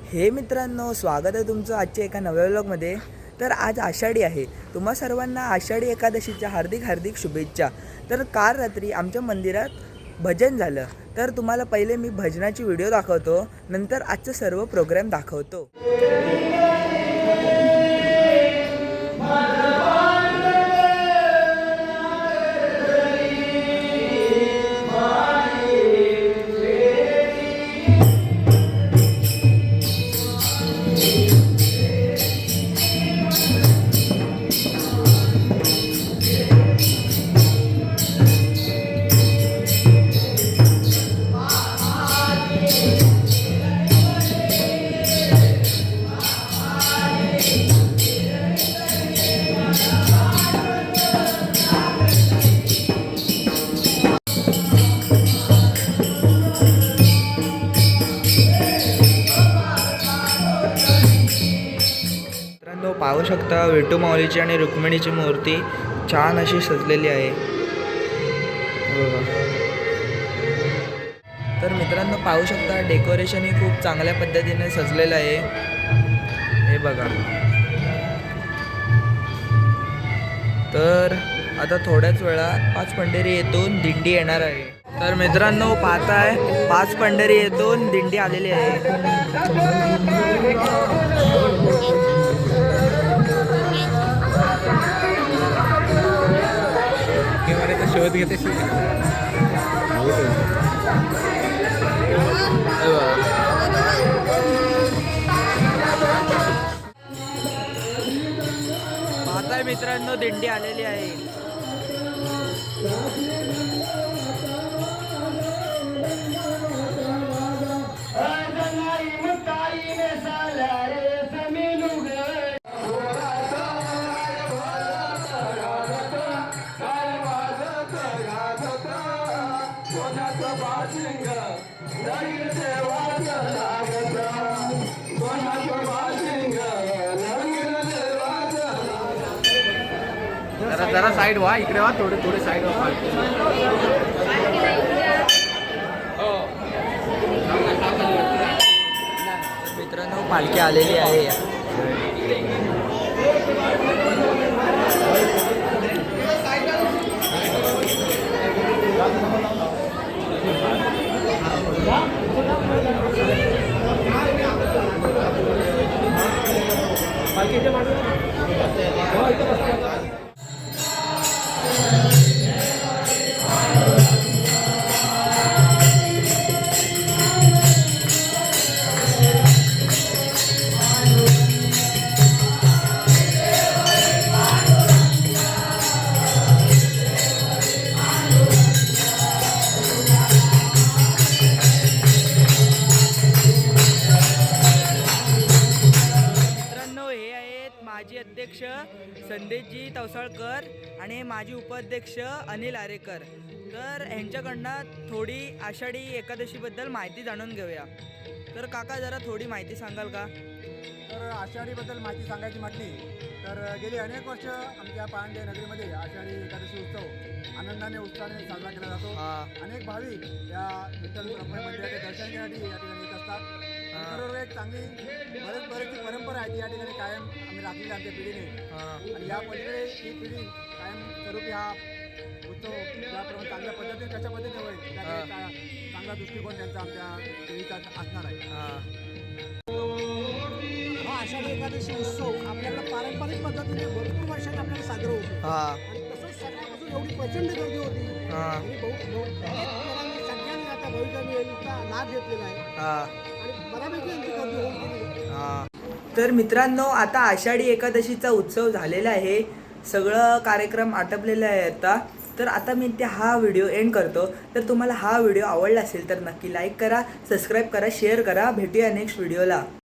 हे मित्रांनो, स्वागत आहे तुमचं आजच्या एका नव्या व्लॉगमध्ये। तर आज आषाढी आहे। तुम्हा सर्वांना आषाढी एकादशीच्या हार्दिक हार्दिक शुभेच्छा। तर काल रात्री आमच्या मंदिरात भजन झालं। तर तुम्हाला पहिले मी भजनाची व्हिडिओ दाखवतो, नंतर आजचं सर्व प्रोग्राम दाखवतो। मित्रांनो, पाहू शकता विठू माऊलीची आणि रुक्मिणीची मूर्ती छान अशी सजलेली आहे बघा। तर मित्रांनो, पाहू शकता डेकोरेशन ही खूप चांगल्या पद्धतीने सजलेलं आहे, हे बघा। तर आता थोड्याच वेळात पाच पंढरी येथून दिंडी येणार आहे। तर मित्रांनो, पाहताय पाच पंढरी येथून दिंडी आलेली आहे। शोध घेते पाहताय मित्रांनो, दिंडी आलेली आहे। जरा साइड व्हा, इकडे व्हा, थोडे थोडे साइड व्हा। मित्रांनो, पालखी आलेली आहे। माजी अध्यक्ष संदेशजी तवसळकर आणि माजी उपाध्यक्ष अनिल आरेकर। तर यांच्याकडनं थोडी आषाढी एकादशीबद्दल माहिती जाणून घेऊया। तर काका, जरा थोडी माहिती सांगाल का? तर आषाढीबद्दल माहिती सांगायची म्हटली तर गेली अनेक वर्ष आमच्या पांडे नगरीमध्ये आषाढी एकादशी उत्सव आनंदाने उत्साहाने साजरा केला जातो। अनेक भाविक या विठ्ठल मंदिराचे दर्शन घेण्यासाठी या ठिकाणी येत असतात। बरोबर एक चांगली बरेचशी परंपरा आहे ती या ठिकाणी कायम आम्ही राखलेली आमच्या पिढीने, आणि या पलीकडे ही पिढी कायम स्वरूपी हा उत्सव ज्याप्रमाणे चांगल्या पद्धतीने कशा पद्धतीने होईल त्याकडे चांगला दृष्टिकोन त्यांचा आमच्या पिढीचा असणार आहे। हा आषाढी एकादशी उत्सव आपल्याला पारंपरिक पद्धतीने भरपूर वर्षांनी आपल्याला साजरा होतो, आणि तसंच सकाळपासून एवढी प्रचंड गर्दी होती आणि सगळ्यांनी आता भाविकांनी याचा लाभ घेतलेला आहे आणि बऱ्यापैकी यांची गर्दी होऊन गेली आहे। तर मित्रांनो, आता आषाढी एकादशीचा उत्सव झालेला आहे, सगळं कार्यक्रम आटपलेला आहे आता। तर आता मी हा व्हिडिओ एंड करतो। तर तुम्हाला हा व्हिडिओ आवडला असेल तर नक्की लाईक करा, सबस्क्राईब करा, शेअर करा। भेटूया नेक्स्ट व्हिडिओला।